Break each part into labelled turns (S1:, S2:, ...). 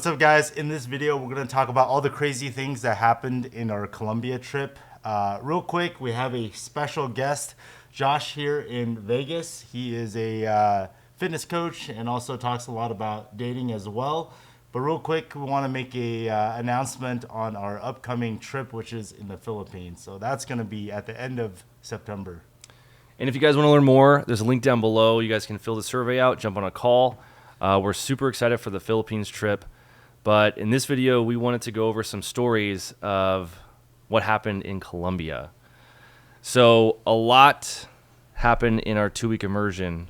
S1: What's up, guys? In this video, we're going to talk about all the crazy things that happened in our Colombia trip. Real quick, we have a special guest, Josh, here in Vegas. He is a fitness coach and also talks a lot about dating as well. But real quick, we want to make a announcement on our upcoming trip, which is in the Philippines. So that's going to be at the end of September.
S2: And if you guys want to learn more, there's a link down below. You guys can fill the survey out, jump on a call. We're super excited for the Philippines trip. But in this video, we wanted to go over some stories of what happened in Colombia. So a lot happened in our 2-week immersion.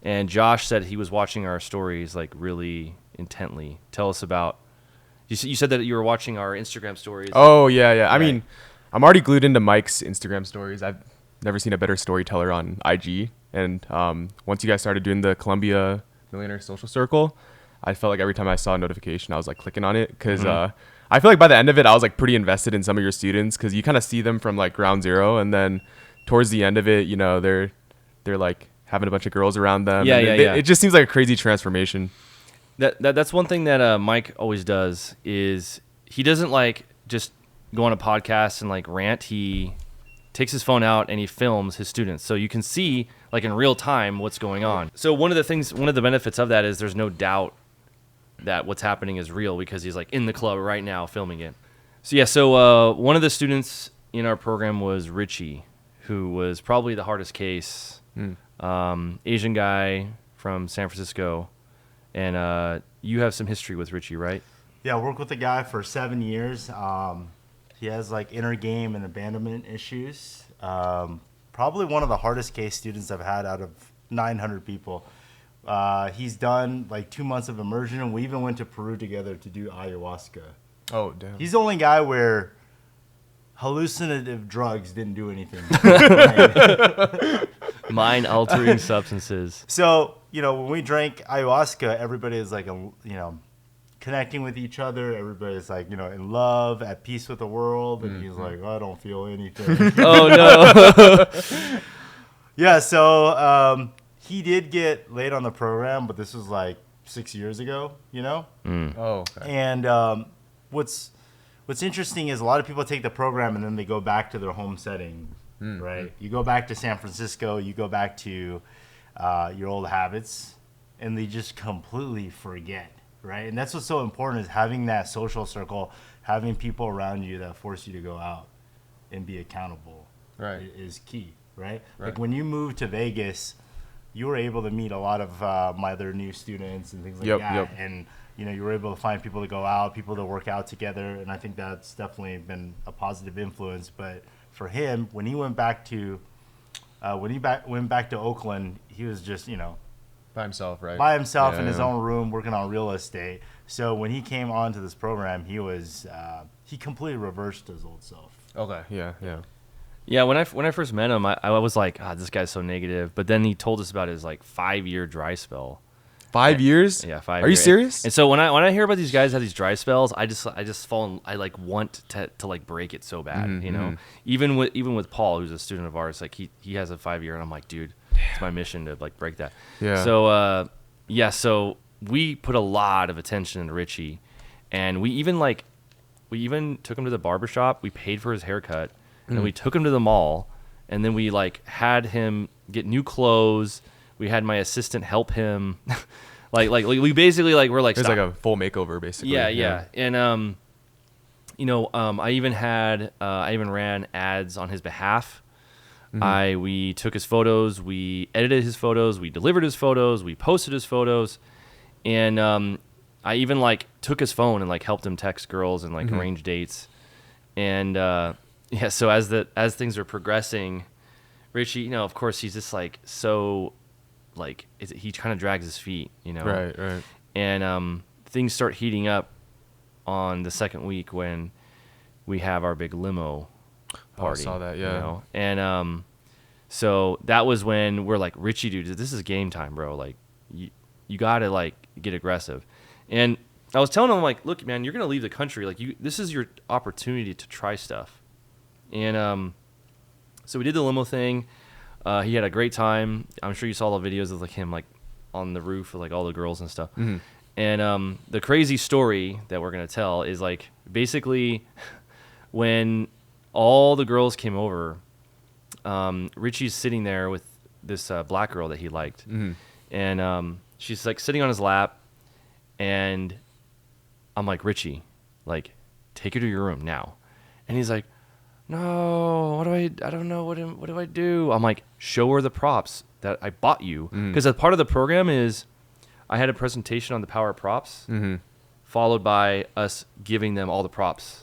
S2: And Josh said he was watching our stories like really intently. Tell us about, you said that you were watching our Instagram stories.
S3: Oh, yeah. Right. I mean, I'm already glued into Mike's Instagram stories. I've never seen a better storyteller on IG. And once you guys started doing the Colombia Millionaire Social Circle, I felt like every time I saw a notification, I was like clicking on it because I feel like by the end of it, I was like pretty invested in some of your students because you kind of see them from like ground zero, and then towards the end of it, you know, they're like having a bunch of girls around them.
S2: Yeah.
S3: It just seems like a crazy transformation.
S2: That's one thing that Mike always does is he doesn't like just go on a podcast and like rant. He takes his phone out and he films his students, so you can see like in real time what's going on. So one of the benefits of that is there's no doubt that what's happening is real because he's like in the club right now filming it. So one of the students in our program was Richie, who was probably the hardest case. Asian guy from San Francisco. And you have some history with Richie, right?
S1: Yeah, I worked with the guy for 7 years. He has like inner game and abandonment issues. Probably one of the hardest case students I've had out of 900 people. He's done like 2 months of immersion, and we even went to Peru together to do ayahuasca.
S3: Oh, damn.
S1: He's the only guy where hallucinative drugs didn't do anything.
S2: Mind-altering substances.
S1: So, you know, when we drank ayahuasca, everybody is like, connecting with each other. Everybody's like, in love, at peace with the world. And he's like, I don't feel anything.
S2: Oh, no.
S1: Yeah, so he did get laid on the program, but this was like 6 years ago,
S3: Oh, okay.
S1: And what's interesting is a lot of people take the program and then they go back to their home setting, right? You go back to San Francisco, you go back to your old habits, and they just completely forget, right? And that's what's so important is having that social circle, having people around you that force you to go out and be accountable,
S3: Right.
S1: is key, right? Like when you moved to Vegas, you were able to meet a lot of my other new students and things like that. And, you were able to find people to go out, people to work out together. And I think that's definitely been a positive influence. But for him, when he went back to Oakland, he was just,
S3: By himself, right?
S1: by himself in his own room working on real estate. So when he came onto this program, he completely reversed his old self.
S3: Okay. Yeah.
S2: Yeah, when I first met him, I was like, this guy's so negative. But then he told us about his like 5-year dry spell.
S3: 5 years?
S2: Yeah, 5 years.
S3: Are you serious?
S2: And so when I hear about these guys have these dry spells, I like want to like break it so bad, Even with Paul, who's a student of ours, like he has a 5-year, and I'm like, dude, it's my mission to like break that.
S3: Yeah.
S2: So so we put a lot of attention into Richie, and we even took him to the barbershop. We paid for his haircut, and we took him to the mall, and then we like had him get new clothes. We had my assistant help him. like we basically like we're like
S3: It's like a full makeover basically.
S2: Yeah. And I even ran ads on his behalf. We took his photos, we edited his photos, we delivered his photos, we posted his photos, and I even like took his phone and like helped him text girls and like arrange dates. And so as things are progressing, Richie, of course he's just like so like he kind of drags his feet,
S3: Right.
S2: And things start heating up on the second week when we have our big limo party.
S3: I saw that, yeah.
S2: And so that was when we're like, Richie, dude, this is game time, bro. Like you gotta like get aggressive. And I was telling him like, look, man, you're gonna leave the country. Like this is your opportunity to try stuff. And so we did the limo thing. He had a great time. I'm sure you saw the videos of like him like on the roof with like all the girls and stuff. And the crazy story that we're gonna tell is like basically when all the girls came over, Richie's sitting there with this black girl that he liked, and she's like sitting on his lap, and I'm like, Richie, like, take her to your room now, and he's like, no, I don't know, what do I do? I'm like, show her the props that I bought you, because a part of the program is I had a presentation on the power of props, followed by us giving them all the props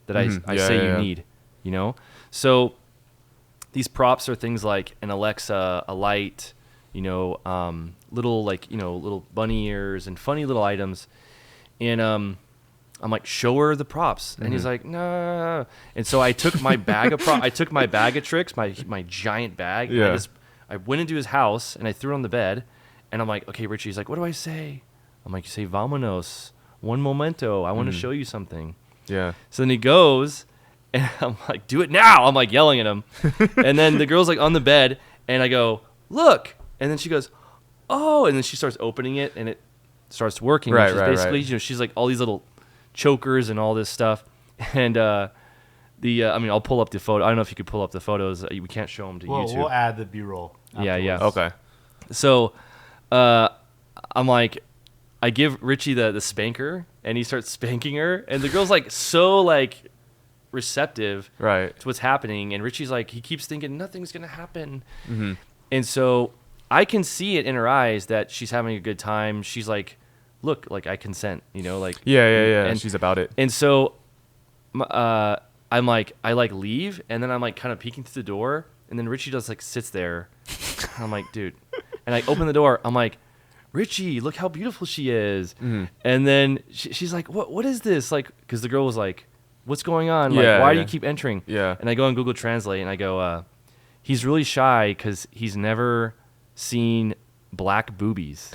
S2: that I say you need, you know? So these props are things like an Alexa, a light, you know, little like, you know, little bunny ears and funny little items. And I'm like, show her the props. And he's like, no. And so I took my bag of I took my bag of tricks, my giant bag.
S3: Yeah.
S2: I went into his house and I threw it on the bed. And I'm like, okay, Richie. He's like, what do I say? I'm like, you say, vamonos, one momento. I want to show you something.
S3: Yeah.
S2: So then he goes, and I'm like, do it now. I'm like yelling at him. And then the girl's like on the bed, and I go, look. And then she goes, oh. And then she starts opening it, and it starts working.
S3: Right,
S2: which is
S3: right,
S2: basically,
S3: right.
S2: you know, she's like all these little chokers and all this stuff. And I mean, I'll pull up the photo. I don't know if you could pull up the photos. We can't show them to YouTube.
S1: We'll add the B-roll.
S2: Yeah.
S3: Okay.
S2: So I'm like, I give Richie the spanker, and he starts spanking her, and the girl's like so like receptive
S3: Right.
S2: to what's happening, and Richie's like, he keeps thinking nothing's gonna happen, and so I can see it in her eyes that she's having a good time. She's like, look, like I consent, you know, like
S3: Yeah.
S2: and
S3: She's about it.
S2: and so I'm like, I like leave, and then I'm like kind of peeking through the door, and then Richie just like sits there. I'm like, dude, and I open the door. I'm like, Richie, look how beautiful she is. And then she's like, what is this? Like, because the girl was like, what's going on? Like,
S3: Yeah,
S2: why do
S3: yeah.
S2: you keep entering?
S3: Yeah.
S2: And I go on Google Translate, and I go, he's really shy because he's never seen black boobies.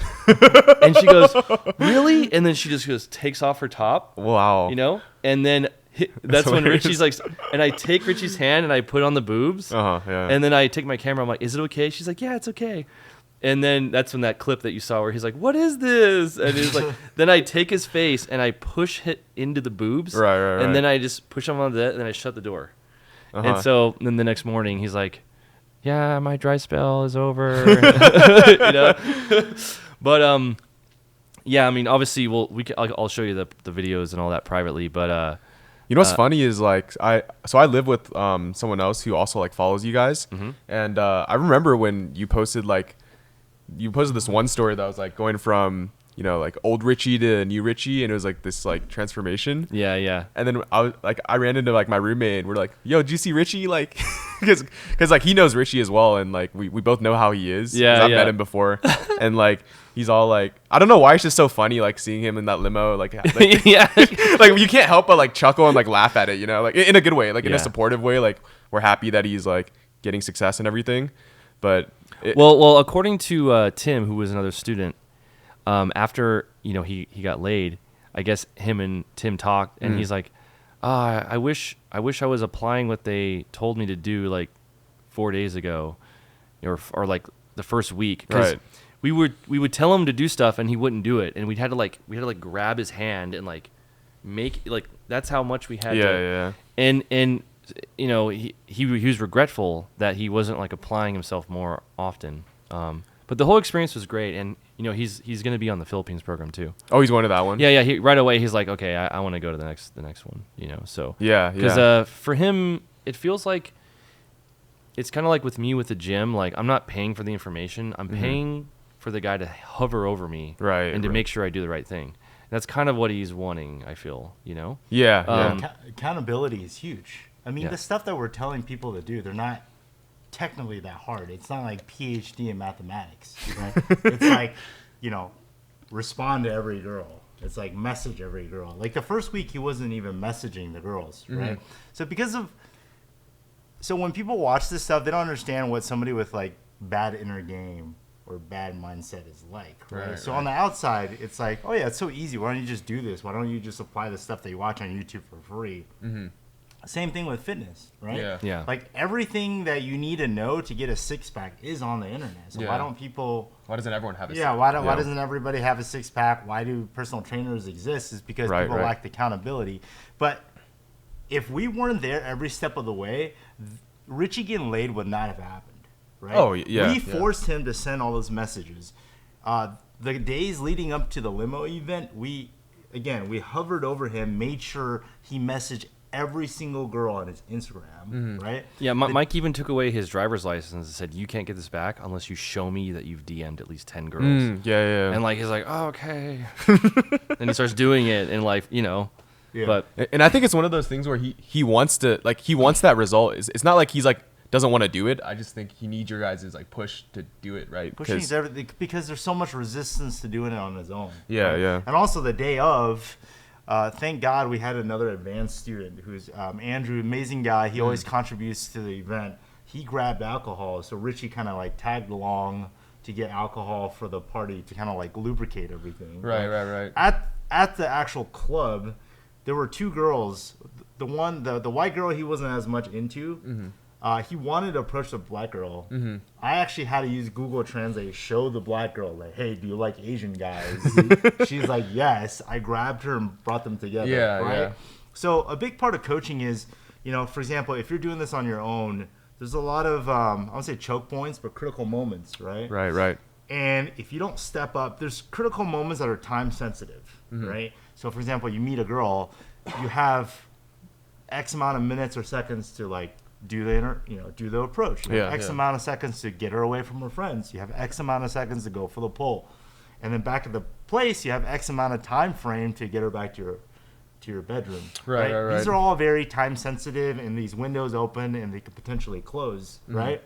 S2: And she goes, really? And then she just goes, takes off her top,
S3: Wow.
S2: you know? And then that's when
S3: hilarious.
S2: Richie's like, and I take Richie's hand and I put on the boobs.
S3: Yeah.
S2: And then I take my camera. I'm like, is it okay? She's like, yeah, it's okay. And then that's when that clip that you saw where he's like, what is this? And he's like, then I take his face and I push it into the boobs.
S3: Right.
S2: And then I just push him on that, and then I shut the door.
S3: Uh-huh.
S2: And so then the next morning he's like, yeah, my dry spell is over. You know? But yeah, I mean, obviously I'll show you the videos and all that privately, but
S3: you know what's funny is like I live with someone else who also like follows you guys, and I remember when you posted this one story that was like going from, you know, like old Richie to new Richie, and it was like this like transformation.
S2: Yeah.
S3: And then I ran into like my roommate, and we're like, yo, did you see Richie? Like, because like he knows Richie as well, and like we both know how he is. 'Cause I've met him before, and like he's all like, I don't know why it's just so funny like seeing him in that limo, like
S2: Yeah.
S3: like you can't help but like chuckle and like laugh at it, you know, like in a good way, like in
S2: Yeah.
S3: a supportive way. Like we're happy that he's like getting success and everything, but
S2: Well, according to Tim, who was another student, after, you know, he got laid, I guess him and Tim talked, and he's like, I wish I was applying what they told me to do like 4 days ago, or like the first week, because
S3: Right.
S2: we would tell him to do stuff and he wouldn't do it, and we had to grab his hand and like make, like, that's how much we had to.
S3: Yeah.
S2: And you know, he was regretful that he wasn't like applying himself more often. But the whole experience was great, and you know, he's going to be on the Philippines program too.
S3: Oh, he's going to that one.
S2: Yeah. Right away, he's like, okay, I want to go to the next one. You know, so
S3: Yeah.
S2: because for him, it feels like it's kind of like with me with the gym. Like, I'm not paying for the information. I'm paying for the guy to hover over me,
S3: Right,
S2: and to
S3: right.
S2: make sure I do the right thing. That's kind of what he's wanting, I feel. You know.
S3: Yeah.
S1: Accountability is huge. I mean,
S2: Yeah.
S1: the stuff that we're telling people to do, they're not technically that hard. It's not like PhD in mathematics. Right? It's like, you know, respond to every girl. It's like message every girl. Like the first week, he wasn't even messaging the girls, right? So when people watch this stuff, they don't understand what somebody with like bad inner game or bad mindset is like, right? So on the outside, it's like, oh yeah, it's so easy. Why don't you just do this? Why don't you just apply the stuff that you watch on YouTube for free? Same thing with fitness, right?
S3: Yeah.
S2: Yeah.
S1: Like everything that you need to know to get a six pack is on the internet. So
S3: Yeah.
S1: why don't people?
S3: Why doesn't everyone have a
S1: Yeah. Why doesn't everybody have a six pack? Why do personal trainers exist? Is because people lack the accountability. But if we weren't there every step of the way, Richie getting laid would not have happened, right?
S3: Oh, yeah.
S1: We forced him to send all those messages. The days leading up to the limo event, we hovered over him, made sure he messaged every single girl on his Instagram, right?
S2: Yeah, Mike even took away his driver's license and said, "You can't get this back unless you show me that you've DM'd at least 10 girls."
S3: Yeah.
S2: And like he's like, "Oh, okay." And he starts doing it, and like
S1: Yeah.
S2: but
S3: And I think it's one of those things where he wants that result. It's not like he's like doesn't want to do it. I just think he needs your guys' like push to do it, right?
S1: Pushing is everything because there's so much resistance to doing it on his own.
S3: Yeah,
S1: right?
S3: yeah.
S1: And also the day of, thank God we had another advanced student who's Andrew, amazing guy. He always contributes to the event. He grabbed alcohol, so Richie kind of like tagged along to get alcohol for the party to kind of like lubricate everything.
S3: Right.
S1: At the actual club, there were two girls. The white girl he wasn't as much into. He wanted to approach the black girl. I actually had to use Google Translate, show the black girl, like, hey, do you like Asian guys? She's like, yes. I grabbed her and brought them together.
S3: Yeah,
S1: right?
S3: yeah.
S1: So a big part of coaching is, for example, if you're doing this on your own, there's a lot of, I won't say choke points, but critical moments, right?
S3: Right.
S1: And if you don't step up, there's critical moments that are time sensitive, right? So, for example, you meet a girl, you have X amount of minutes or seconds to like do the approach. You have X amount of seconds to get her away from her friends. You have X amount of seconds to go for the pull, and then back at the place, you have X amount of time frame to get her back to your bedroom.
S3: Right.
S1: These are all very time sensitive, and these windows open, and they could potentially close. Right.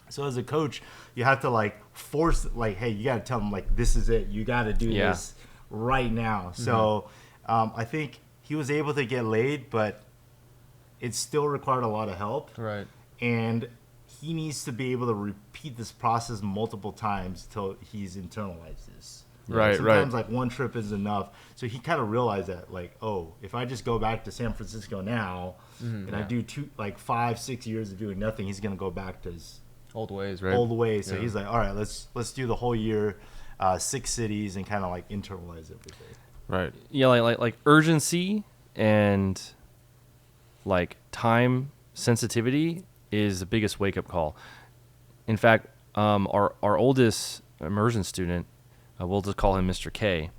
S1: So as a coach, you have to like force, like, hey, you got to tell them like this is it. You got to do this right now. So I think he was able to get laid, but it still required a lot of help.
S3: Right.
S1: And he needs to be able to repeat this process multiple times till he's internalized this. Sometimes like one trip is enough. So he kind of realized that like, oh, if I just go back to San Francisco now and I do 5-6 years of doing nothing, he's going to go back to his
S3: old ways, right?
S1: Old ways. So he's like, all right, let's do the whole year, 6 cities, and kind of like internalize everything.
S3: Right.
S2: yeah, like urgency and like time sensitivity is the biggest wake up call. In fact, our oldest immersion student, we'll just call him Mr. K.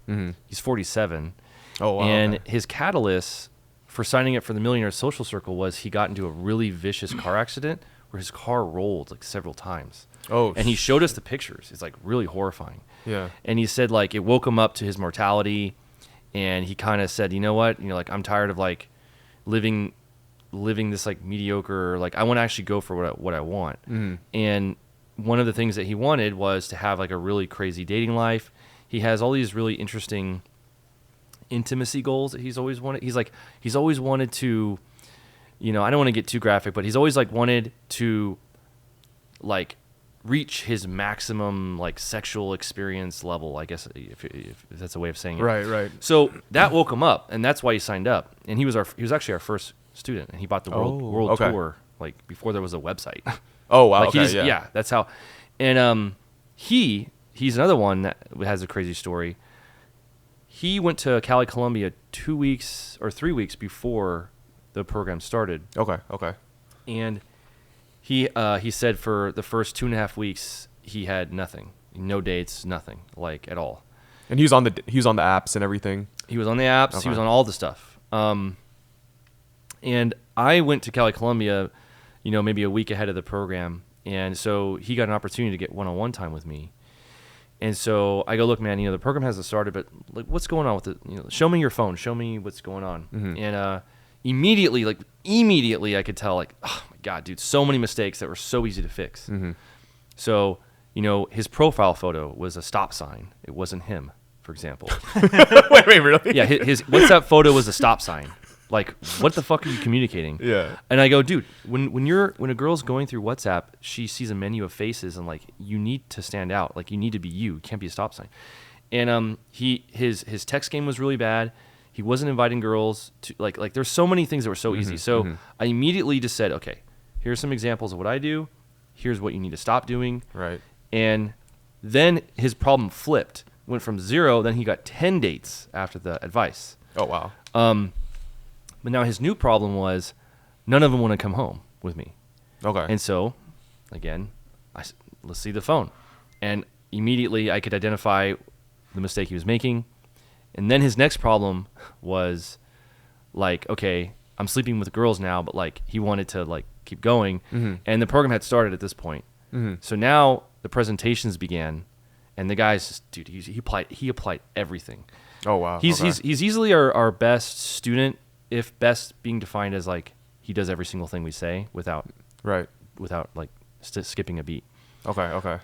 S2: He's 47.
S3: Oh wow.
S2: And his catalyst for signing up for the Millionaire Social Circle was he got into a really vicious car accident where his car rolled like several times.
S3: Oh.
S2: And he showed us the pictures. It's like really horrifying.
S3: Yeah.
S2: And he said like it woke him up to his mortality, and he kind of said, you know what, like I'm tired of like living this like mediocre, like I want to actually go for what I want. And one of the things that he wanted was to have like a really crazy dating life. He has all these really interesting intimacy goals that he's always wanted. He's always wanted to, I don't want to get too graphic, but he's always like wanted to like reach his maximum like sexual experience level, I guess, if that's a way of saying it.
S3: Right.
S2: So that woke him up, and that's why he signed up. And he was actually our first student, and he bought the world tour like before there was a website.
S3: Oh wow.
S2: Like that's how. And he's another one that has a crazy story. He went to Cali, Colombia 2 weeks or 3 weeks before the program started.
S3: Okay.
S2: And he said for the first 2.5 weeks he had nothing, no dates, nothing like at all.
S3: And he was on the apps and everything.
S2: He was on the apps.
S3: Okay.
S2: He was on all the stuff. And I went to Cali, Colombia, maybe a week ahead of the program. And so he got an opportunity to get one-on-one time with me. And so I go, look, man, the program hasn't started, but like, what's going on with it? Show me your phone. Show me what's going on. And immediately I could tell, like, oh my God, dude, so many mistakes that were so easy to fix. So, his profile photo was a stop sign. It wasn't him, for example.
S3: wait, really?
S2: Yeah, his WhatsApp photo was a stop sign. Like, what the fuck are you communicating?
S3: Yeah.
S2: And I go, dude, when a girl's going through WhatsApp, she sees a menu of faces, and like you need to stand out. Like you need to be you. You can't be a stop sign. And his text game was really bad. He wasn't inviting girls to like. There's so many things that were so easy. So I immediately just said, okay, here's some examples of what I do. Here's what you need to stop doing.
S3: Right.
S2: And then his problem flipped. Went from 0, then he got 10 dates after the advice.
S3: Oh, wow.
S2: But now his new problem was none of them want to come home with me.
S3: Okay.
S2: And so, again, let's see the phone. And immediately I could identify the mistake he was making. And then his next problem was like, okay, I'm sleeping with girls now, but like he wanted to like keep going. And the program had started at this point. So now the presentations began, and the guys, dude, he applied everything.
S3: Oh, wow.
S2: He's easily our best student, if best being defined as like he does every single thing we say without like skipping a beat.
S3: Okay.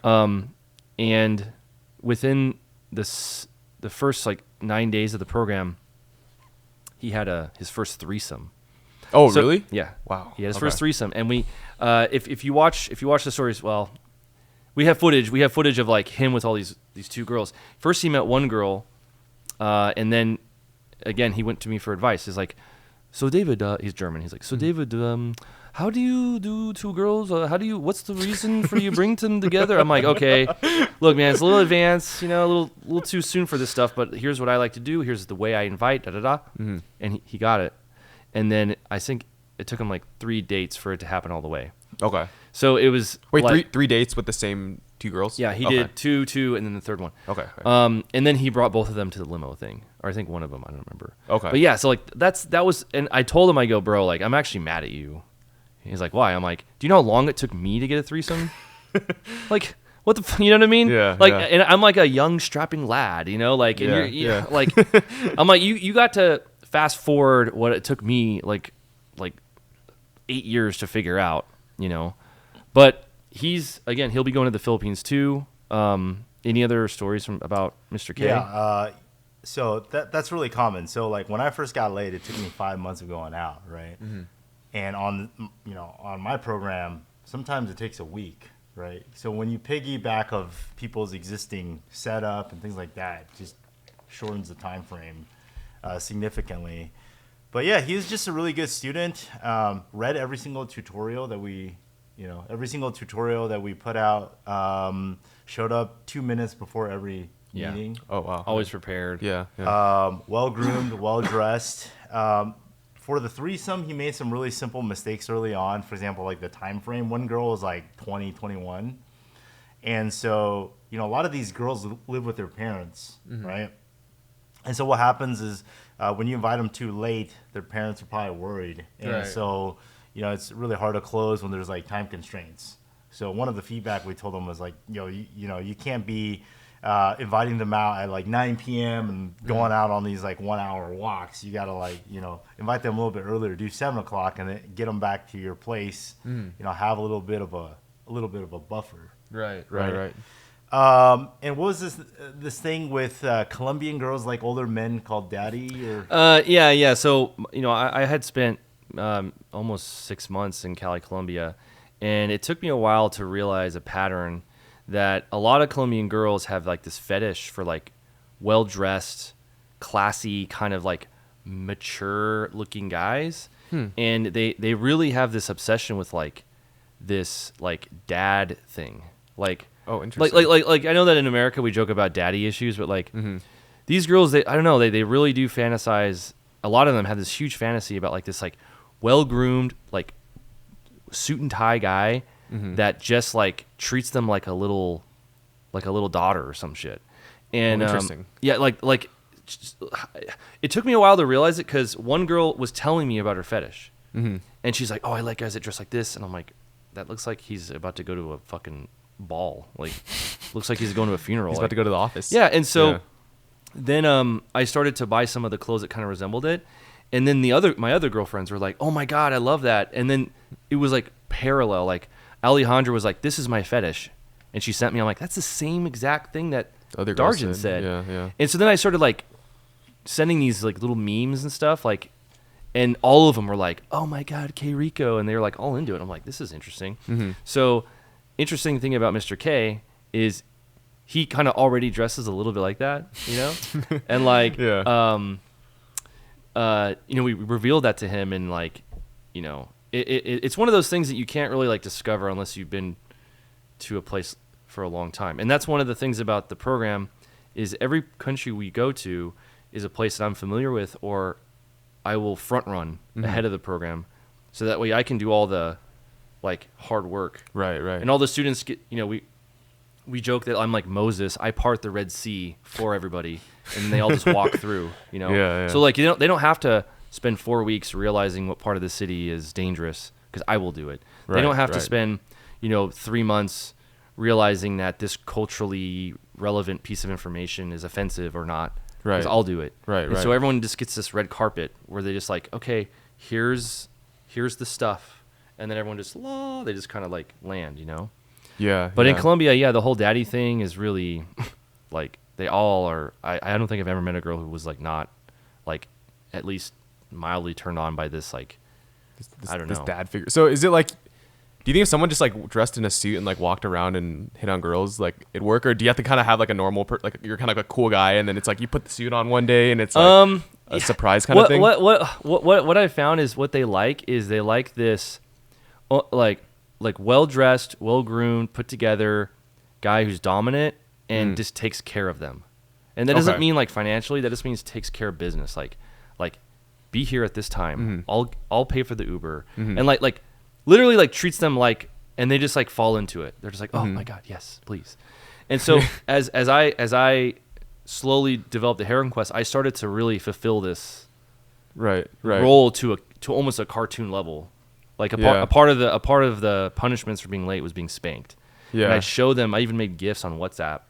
S2: And within the first like 9 days of the program, he had his first threesome.
S3: Oh, really?
S2: Yeah.
S3: Wow.
S2: He had his first threesome, and we, if you watch the stories, well, we have footage. We have footage of like him with all these 2 girls. First, he met one girl, and then again he went to me for advice. He's like, so David, he's German. He's like, so David, how do you do 2 girls? What's the reason for you bring them together? I'm like, okay, look, man, it's a little advanced, a little too soon for this stuff, but here's what I like to do. Here's the way I invite, And he got it. And then I think it took him like 3 dates for it to happen all the way.
S3: Okay.
S2: So it was
S3: Wait, three dates with the same 2 girls?
S2: Yeah, he did 2, and then the third one.
S3: Okay.
S2: And then he brought both of them to the limo thing, or I think one of them, I don't remember.
S3: Okay.
S2: But yeah, so like that was, and I told him, I go, bro, like I'm actually mad at you. He's like, why? I'm like, do you know how long it took me to get a threesome? Like, what the, you know what I mean?
S3: Yeah.
S2: Like,
S3: yeah.
S2: and I'm like a young strapping lad, like, and you're like, I'm like, you got to fast forward what it took me like 8 years to figure out, but he'll be going to the Philippines too. Any other stories about Mr. K?
S1: Yeah. So that's really common. So like when I first got laid, it took me 5 months of going out, right? And on my program, sometimes it takes a week, right? So when you piggyback of people's existing setup and things like that, it just shortens the time frame significantly. But yeah, he's just a really good student. Read every single tutorial that we put out. Showed up 2 minutes before every meeting.
S3: Oh, wow.
S2: Always prepared.
S3: Yeah.
S1: Well groomed, well dressed. For the threesome, he made some really simple mistakes early on. For example, like the time frame. One girl was like 20, 21. And so, a lot of these girls live with their parents, right? And so what happens is when you invite them too late, their parents are probably worried. And so, it's really hard to close when there's like time constraints. So one of the feedback we told them was like, you can't be inviting them out at like 9 p.m. and going out on these like 1 hour walks. You got to like, invite them a little bit earlier, do 7 o'clock and then get them back to your place, have a little bit of a buffer.
S3: Right.
S1: And what was this thing with Colombian girls like older men called daddy? Or
S2: Yeah. So I had spent almost 6 months in Cali, Colombia, and it took me a while to realize a pattern that a lot of Colombian girls have like this fetish for like well dressed, classy, kind of like mature looking guys, and they really have this obsession with like this like dad thing, like.
S3: Oh, interesting.
S2: Like I know that in America we joke about daddy issues, but like these girls, they really do fantasize. A lot of them have this huge fantasy about like this like well-groomed like suit and tie guy that just like treats them like a little daughter or some shit. And
S3: interesting.
S2: Yeah, like it took me a while to realize it because one girl was telling me about her fetish, and she's like, "Oh, I like guys that dress like this," and I'm like, "That looks like he's about to go to a fucking ball. Like, looks like he's going to a funeral.
S3: He's about to go to the office."
S2: Yeah, and so then I started to buy some of the clothes that kind of resembled it, and then my other girlfriends were like, "Oh my god, I love that!" And then it was like parallel. Like Alejandra was like, "This is my fetish," and she sent me. I'm like, "That's the same exact thing that
S3: other girl
S2: Darjan said."
S3: Yeah.
S2: And so then I started like sending these like little memes and stuff, like, and all of them were like, "Oh my god, K Rico," and they were like all into it. I'm like, "This is interesting." So. Interesting thing about Mr. K is he kind of already dresses a little bit like that, and like, we revealed that to him, and like, it's one of those things that you can't really like discover unless you've been to a place for a long time. And that's one of the things about the program is every country we go to is a place that I'm familiar with, or I will front run ahead of the program, so that way I can do all the like hard work.
S3: Right.
S2: And all the students get, we joke that I'm like Moses. I part the Red Sea for everybody, and they all just walk through.
S3: Yeah.
S2: So like they don't have to spend 4 weeks realizing what part of the city is dangerous, because I will do it. They don't have to spend 3 months realizing that this culturally relevant piece of information is offensive or not, because I'll do it. Right. So everyone just gets this red carpet where they just like, okay, here's the stuff, and then everyone just they just kind of like land.
S3: Yeah.
S2: But in Colombia, the whole daddy thing is really like they all are. I don't think I've ever met a girl who was like not like at least mildly turned on by this like I don't know,
S3: this dad figure. So is it like, do you think if someone just like dressed in a suit and like walked around and hit on girls, like it'd work, or do you have to kind of have like a normal like you're kind of like a cool guy, and then it's like you put the suit on one day and it's like a surprise kind of thing?
S2: What I found is what they like this like well dressed, well groomed, put together guy who's dominant and just takes care of them. And that doesn't mean like financially, that just means takes care of business. Like be here at this time. I'll pay for the Uber. And like literally like treats them like, and they just like fall into it. They're just like, oh my God, yes, please. And so as I slowly developed the Harem Quest, I started to really fulfill this role to almost a cartoon level. Like a part of the punishments for being late was being spanked. Yeah. And I showed them. I even made GIFs on WhatsApp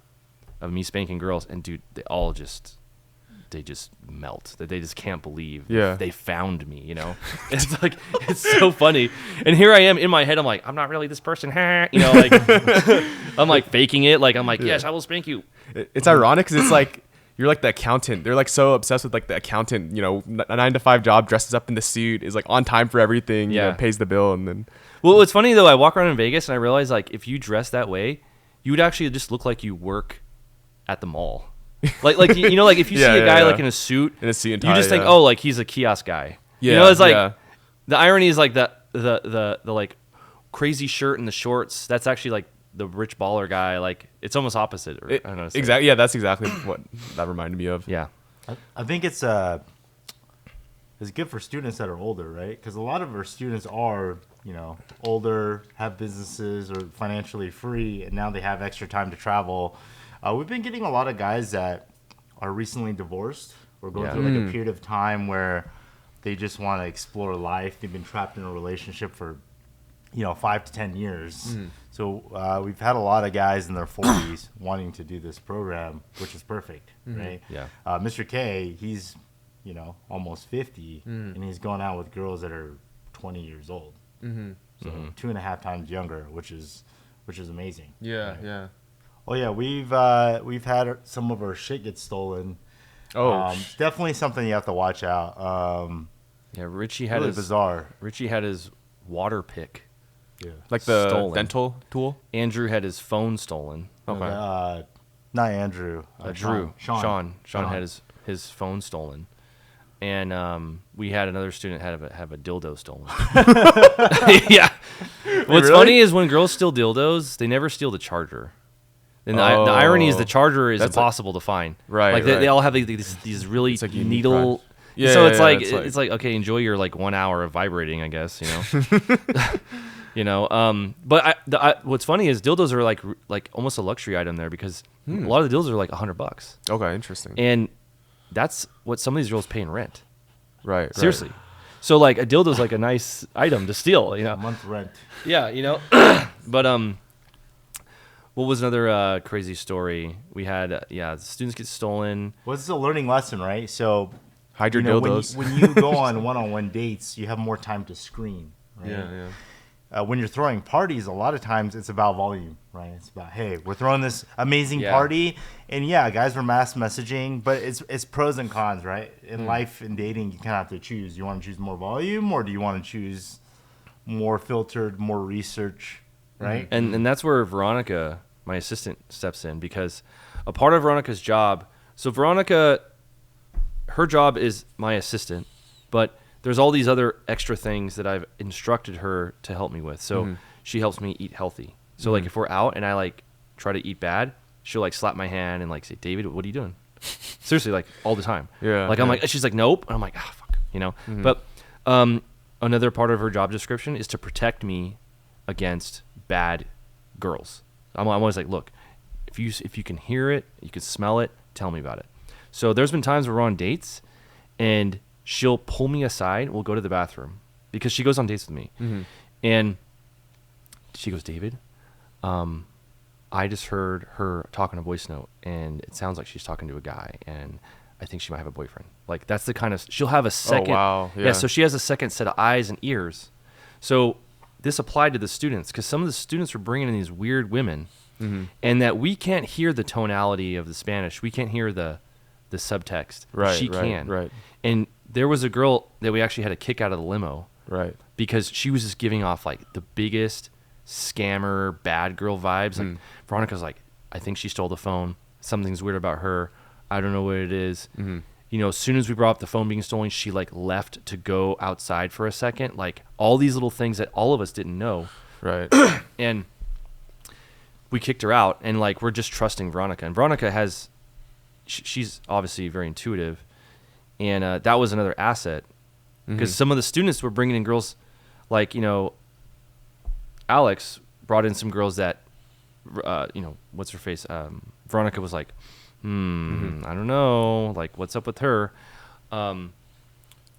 S2: of me spanking girls, and dude, they just melt. That they just can't believe they found me. It's like it's so funny. And here I am in my head. I'm like, I'm not really this person. Like I'm like faking it. Like I'm like, yes, I will spank you.
S3: It's ironic because it's like you're like the accountant. They're like so obsessed with like the accountant. A 9-to-5 job, dresses up in the suit, is like on time for everything. Pays the bill, and then.
S2: Well, it's funny though. I walk around in Vegas and I realize like if you dress that way, you would actually just look like you work at the mall. Like like if you see a guy like in a suit
S3: and tie,
S2: you just think, oh, like he's a kiosk guy. It's like the irony is like the like crazy shirt and the shorts. That's actually like the rich baller guy. Like it's almost opposite. I don't know.
S3: Exactly. Yeah, that's exactly what that reminded me of.
S2: Yeah,
S1: I think it's good for students that are older, right? Because a lot of our students are older, have businesses, or financially free, and now they have extra time to travel. We've been getting a lot of guys that are recently divorced or going through like a period of time where they just want to explore life. They've been trapped in a relationship for 5 to 10 years. So we've had a lot of guys in their 40s wanting to do this program, which is perfect, right?
S2: Yeah.
S1: Mr. K, he's almost 50, and he's going out with girls that are 20 years old. So 2.5 times younger, which is amazing.
S3: Yeah,
S1: right?
S3: yeah.
S1: Oh yeah, we've had some of our shit get stolen. Definitely something you have to watch out.
S2: Richie had
S1: really
S2: his
S1: bizarre.
S2: Richie had his water pick.
S1: Yeah,
S3: like the
S2: stolen.
S3: Dental tool.
S2: Andrew had his phone stolen.
S1: Okay. Not Andrew.
S2: Drew. Sean
S1: Sean
S2: had his phone stolen. And we had another student have a dildo stolen. Yeah. What's funny is when girls steal dildos, they never steal the charger. And the irony is the charger is impossible to find.
S3: Right.
S2: Like they all have these really
S3: like
S2: needle.
S3: Yeah.
S2: So
S3: Yeah,
S2: it's like okay, enjoy your like 1 hour of vibrating, I guess. But what's funny is dildos are like almost a luxury item there, because a lot of the dildos are like $100.
S3: Okay, interesting.
S2: And that's what some of these girls pay in rent.
S3: Right.
S2: Seriously. So like a dildo is like a nice item to steal.
S1: A month rent.
S2: Yeah. But what was another crazy story? We had the students get stolen.
S1: Well, this is a learning lesson, right? So
S3: hide your dildos.
S1: When you go on one-on-one dates, you have more time to screen, right?
S3: Yeah.
S1: When you're throwing parties, a lot of times it's about volume, right? It's about, hey, we're throwing this amazing party, and guys were mass messaging, but it's pros and cons, right? In life and dating, you kind of have to choose. You want to choose more volume, or do you want to choose more filtered, more research, right?
S2: And that's where Veronica, my assistant, steps in, because a part of Veronica's job. So Veronica, her job is my assistant, But there's all these other extra things that I've instructed her to help me with. So she helps me eat healthy. So like if we're out and I like try to eat bad, she'll like slap my hand and like say, David, what are you doing? Seriously, like all the time.
S3: Yeah.
S2: Like I'm like, she's like, nope. And I'm like, fuck, you know. But another part of her job description is to protect me against bad girls. I'm always like, look, if you can hear it, you can smell it, tell me about it. So there's been times where we're on dates and she'll pull me aside. We'll go to the bathroom because she goes on dates with me. And she goes, David, I just heard her talking a voice note and it sounds like she's talking to a guy and I think she might have a boyfriend. Like that's the kind of, she'll have a second.
S3: Oh, wow.
S2: Yeah. So she has a second set of eyes and ears. So this applied to the students because some of the students were bringing in these weird women and that we can't hear the tonality of the Spanish. We can't hear the subtext.
S3: Right.
S2: She
S3: right,
S2: can.
S3: Right.
S2: And there was a girl that we actually had to kick out of the limo.
S3: Right.
S2: Because she was just giving off like the biggest scammer, bad girl vibes. Like Veronica's like, I think she stole the phone. Something's weird about her. I don't know what it is. You know, as soon as we brought up the phone being stolen, she like left to go outside for a second. Like all these little things that all of us didn't know.
S3: Right.
S2: And we kicked her out and like, we're just trusting Veronica. And Veronica has, she's obviously very intuitive. And that was another asset because some of the students were bringing in girls like, you know, Alex brought in some girls that, you know, what's her face? Veronica was like, I don't know, like what's up with her? And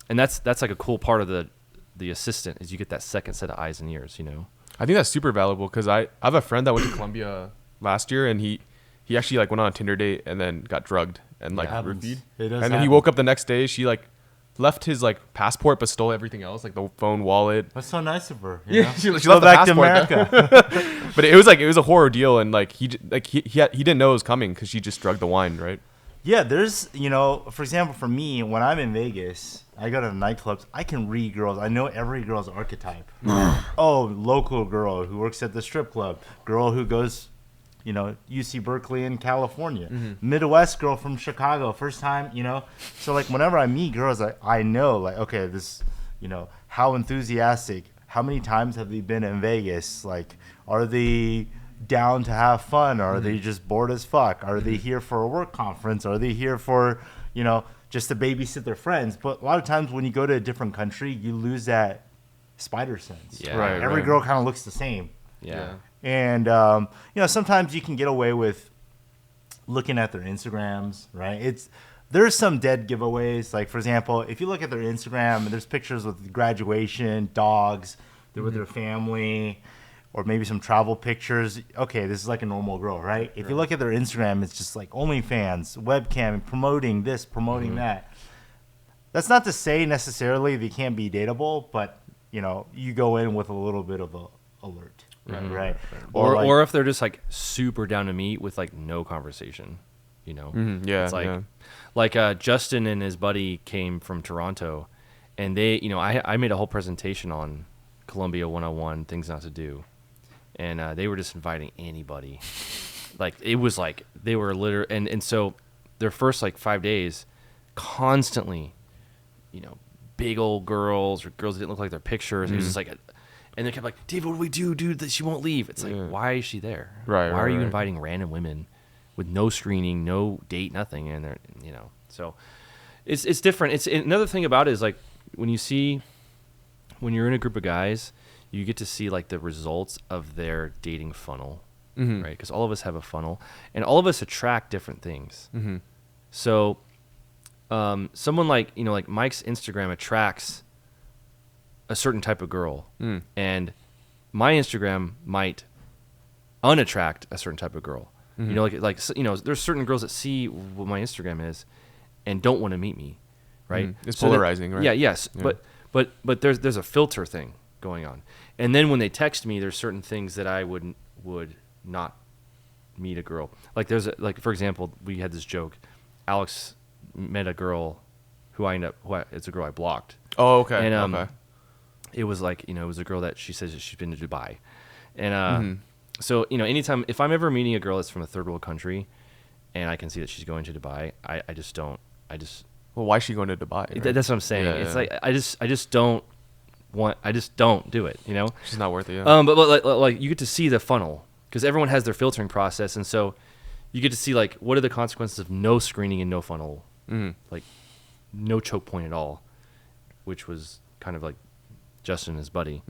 S2: that's like a cool part of the assistant is you get that second set of eyes and ears, you know?
S3: I think that's super valuable because I have a friend that went to Colombia last year and he actually like went on a Tinder date and then got drugged and like roofied. And then he woke up the next day, she like left his like passport but stole everything else, like the phone, wallet.
S1: That's so nice of her.
S3: Yeah,
S1: You know?
S3: she left the
S1: back to
S3: passport
S1: America.
S3: But it was a horror deal and like he didn't know it was coming because she just drugged the wine, right?
S1: Yeah, there's, you know, for example, for me, when I'm in Vegas, I go to nightclubs, I can read girls. I know every girl's archetype. Oh, local girl who works at the strip club, girl who goes, you know, UC Berkeley in California, Midwest girl from Chicago, first time, you know. So, like, whenever I meet girls, I know, like, okay, this, you know, how enthusiastic, how many times have they been in Vegas? Like, are they down to have fun? Or are they just bored as fuck? Are they here for a work conference? Are they here for, you know, just to babysit their friends? But a lot of times when you go to a different country, you lose that spider sense.
S2: Yeah.
S3: Right,
S1: Every girl kind of looks the same.
S2: Yeah.
S1: And, you know, sometimes you can get away with looking at their Instagrams, right? There's some dead giveaways. Like, for example, if you look at their Instagram, there's pictures with graduation, dogs, they're with their family, or maybe some travel pictures. Okay, this is like a normal girl, right? If you look at their Instagram, it's just like OnlyFans, webcam, promoting this, promoting that. That's not to say necessarily they can't be dateable, but, you know, you go in with a little bit of a alert, right?
S2: Or if they're just like super down to meet with like no conversation, you know?
S3: Yeah.
S2: It's like Justin and his buddy came from Toronto and they, you know, I made a whole presentation on Colombia 101, things not to do. And they were just inviting anybody. Like, it was like, they were literally, and so their first like 5 days, constantly, you know, big old girls or girls that didn't look like their pictures. It was just like, and they kept like, David, what do we do, dude? That she won't leave. It's like, why is she there?
S3: Right.
S2: Why are you
S3: right.
S2: inviting random women with no screening, no date, nothing? And they're, you know, so it's different. It's another thing about it is like when you're in a group of guys, you get to see like the results of their dating funnel, right? Because all of us have a funnel, and all of us attract different things. So, someone like, you know, like Mike's Instagram attracts a certain type of girl, and my Instagram might unattract a certain type of girl. You know, like you know, there's certain girls that see what my Instagram is and don't want to meet me, right?
S3: It's
S2: so
S3: polarizing, right?
S2: Yeah, yes, yeah. But there's a filter thing going on. And then when they text me, there's certain things that I would not meet a girl. Like like for example, we had this joke. Alex met a girl who it's a girl I blocked.
S3: Oh, okay.
S2: And it was like, you know, it was a girl that she says that she's been to Dubai. And so, you know, anytime if I'm ever meeting a girl that's from a third world country and I can see that she's going to Dubai, I
S3: Well, why is she going to Dubai? Right?
S2: That's what I'm saying.
S3: Yeah,
S2: It's
S3: yeah.
S2: like I just don't do it. You know.
S3: She's not worth it. Yeah.
S2: But like you get to see the funnel because everyone has their filtering process, and so you get to see like what are the consequences of no screening and no funnel, like no choke point at all, which was kind of like Justin and his buddy,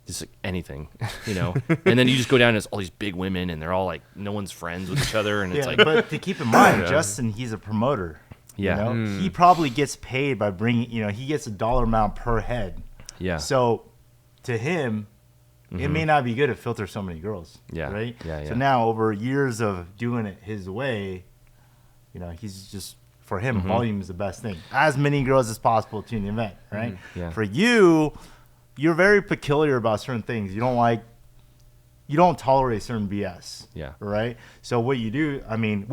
S2: just like anything, you know. And then you just go down and it's all these big women, and they're all like no one's friends with each other, and it's like.
S1: But to keep in mind, Justin, he's a promoter.
S2: Yeah.
S1: You know? He probably gets paid by bringing. You know, he gets a dollar amount per head.
S2: Yeah.
S1: So, to him, it may not be good to filter so many girls.
S2: Yeah.
S1: Right.
S2: Yeah.
S1: So now, over years of doing it his way, you know, he's just for him, volume is the best thing. As many girls as possible to an event, right?
S2: Yeah.
S1: For you, you're very peculiar about certain things. You don't tolerate certain BS.
S2: Yeah.
S1: Right. So what you do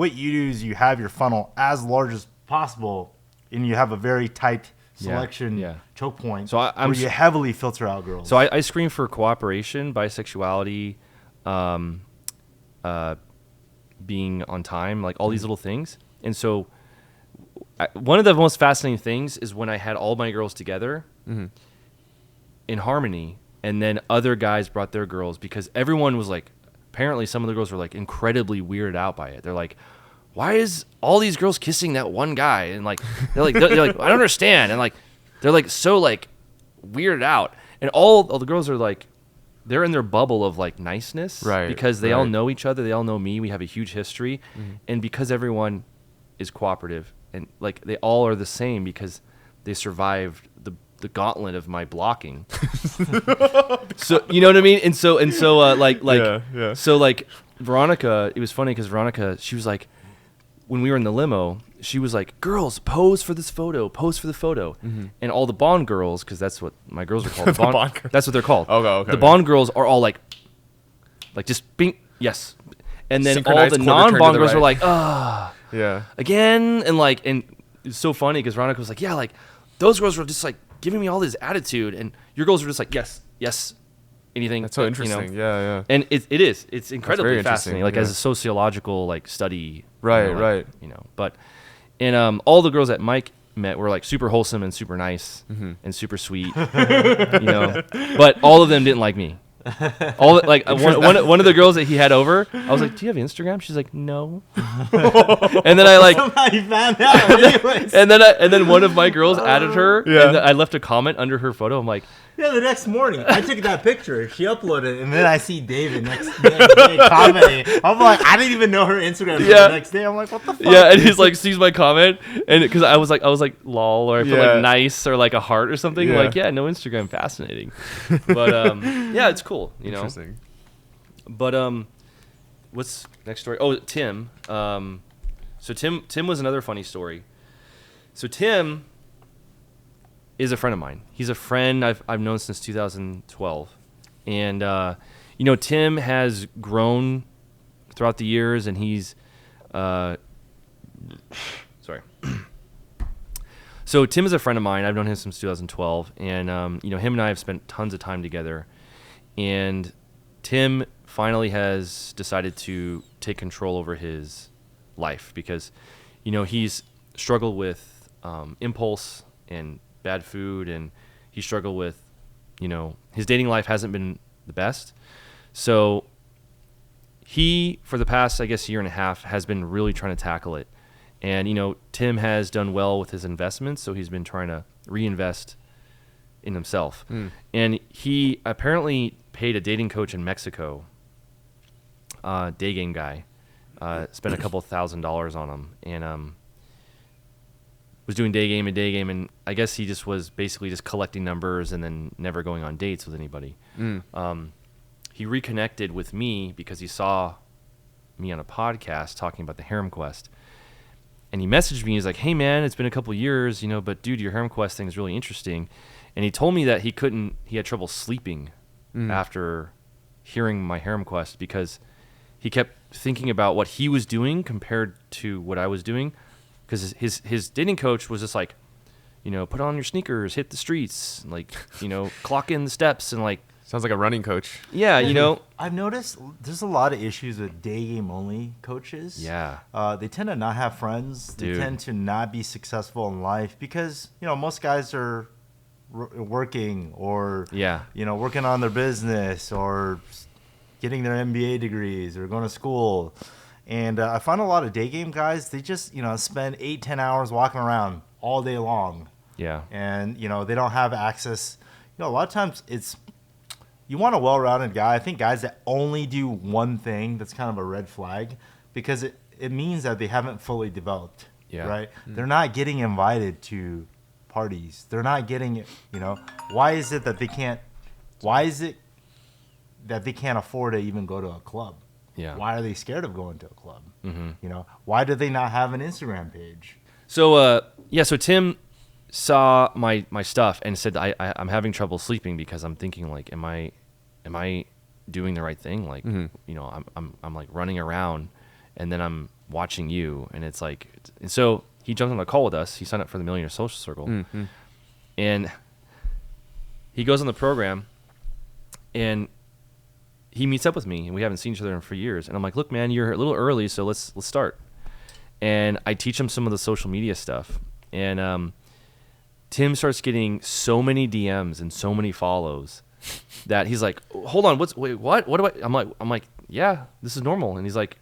S1: is you have your funnel as large as possible, and you have a very tight selection choke point.
S2: So I'm
S1: where you heavily filter out girls.
S2: So I screen for cooperation, bisexuality, being on time, like all these little things. And so one of the most fascinating things is when I had all my girls together in harmony, and then other guys brought their girls because everyone was like, apparently some of the girls were like incredibly weirded out by it. They're like, why is all these girls kissing that one guy? And like they're like I don't understand. And like they're like so like weirded out. And all the girls are like they're in their bubble of like niceness,
S3: right?
S2: Because they all know each other. They all know me. We have a huge history, and because everyone is cooperative and like they all are the same because they survived the gauntlet of my blocking. So you know what I mean? And so so like Veronica, it was funny because Veronica, she was like, when we were in the limo, she was like, girls, pose for this photo, pose for the photo. And all the Bond girls, because that's what my girls are called.
S3: Bond
S2: that's what they're called.
S3: Okay.
S2: The Bond girls are all like just bing, yes. And then all
S3: Synchronized
S2: the
S3: quarter turn to
S2: non-Bond
S3: the
S2: girls were
S3: right.
S2: like,
S3: Yeah.
S2: again. And it's so funny because Veronica was like, yeah, like those girls were just like giving me all this attitude. And your girls were just like, yes, anything.
S3: That's so interesting.
S2: You know?
S3: Yeah.
S2: And it's incredibly
S3: very
S2: fascinating,
S3: interesting,
S2: like
S3: yeah.
S2: as a sociological like study.
S3: Right,
S2: you know,
S3: right.
S2: You know, but and all the girls that Mike met were like super wholesome and super nice and super sweet, you know. But all of them didn't like me. All like one of the girls that he had over, I was like, "Do you have Instagram?" She's like, "No." And then I like
S1: Somebody found out. Anyways.
S2: and then one of my girls added her, and I left a comment under her photo. I'm like,
S1: Yeah, the next morning I took that picture. She uploaded it, and then I see David next day commenting. I'm like, I didn't even know her Instagram for the next day. I'm like, what the fuck?
S2: yeah, and he's like sees my comment, and because I was like lol, or I put like nice or like a heart or something.
S3: Yeah.
S2: Like no Instagram, fascinating. But yeah, it's cool, you know.
S3: Interesting.
S2: But what's next story? Oh, Tim. So Tim was another funny story. So Tim is a friend of mine. He's a friend I've known since 2012, and you know, Tim has grown throughout the years, and he's sorry. So Tim is a friend of mine. I've known him since 2012, and you know, him and I have spent tons of time together. And Tim finally has decided to take control over his life because, you know, he's struggled with impulse and bad food, and he struggled with, you know, his dating life hasn't been the best. So he, for the past, I guess, year and a half, has been really trying to tackle it. And, you know, Tim has done well with his investments, so he's been trying to reinvest in himself. And he apparently paid a dating coach in Mexico, day game guy, spent a couple $1,000s on him, and was doing day game, and I guess he just was basically just collecting numbers and then never going on dates with anybody. He reconnected with me because he saw me on a podcast talking about the Harem Quest. And he messaged me. He's like, "Hey man, it's been a couple years, you know, but dude, your Harem Quest thing is really interesting." And he told me that he had trouble sleeping after hearing my Harem Quest because he kept thinking about what he was doing compared to what I was doing. Because his dating coach was just like, you know, put on your sneakers, hit the streets, like, you know, clock in the steps, and like
S3: Sounds like a running coach.
S2: Yeah, you know.
S1: I've noticed there's a lot of issues with day game only coaches.
S2: Yeah.
S1: They tend to not have friends.
S2: Dude.
S1: They tend to not be successful in life because, most guys are working or,
S2: Yeah.
S1: Working on their business or getting their MBA degrees or going to school. And I find a lot of day game guys, they just, spend 8-10 hours walking around all day long.
S2: Yeah.
S1: And, they don't have access. A lot of times you want a well-rounded guy. I think guys that only do one thing, that's kind of a red flag because it means that they haven't fully developed, right? Mm-hmm. They're not getting invited to parties. They're not getting, why is it that they can't afford to even go to a club?
S2: Yeah.
S1: Why are they scared of going to a club?
S2: Mm-hmm.
S1: Why do they not have an Instagram page?
S2: So, so Tim saw my stuff and said I'm having trouble sleeping because I'm thinking like, am I doing the right thing? Like, I'm like running around and then I'm watching you, and it's like, and so he jumped on the call with us. He signed up for the Millionaire Social Circle, and he goes on the program, and he meets up with me, and we haven't seen each other for years. And I'm like, look, man, you're a little early, so let's start. And I teach him some of the social media stuff, and Tim starts getting so many DMs and so many follows that he's like, hold on, what do I, I'm like, yeah, this is normal. And he's like,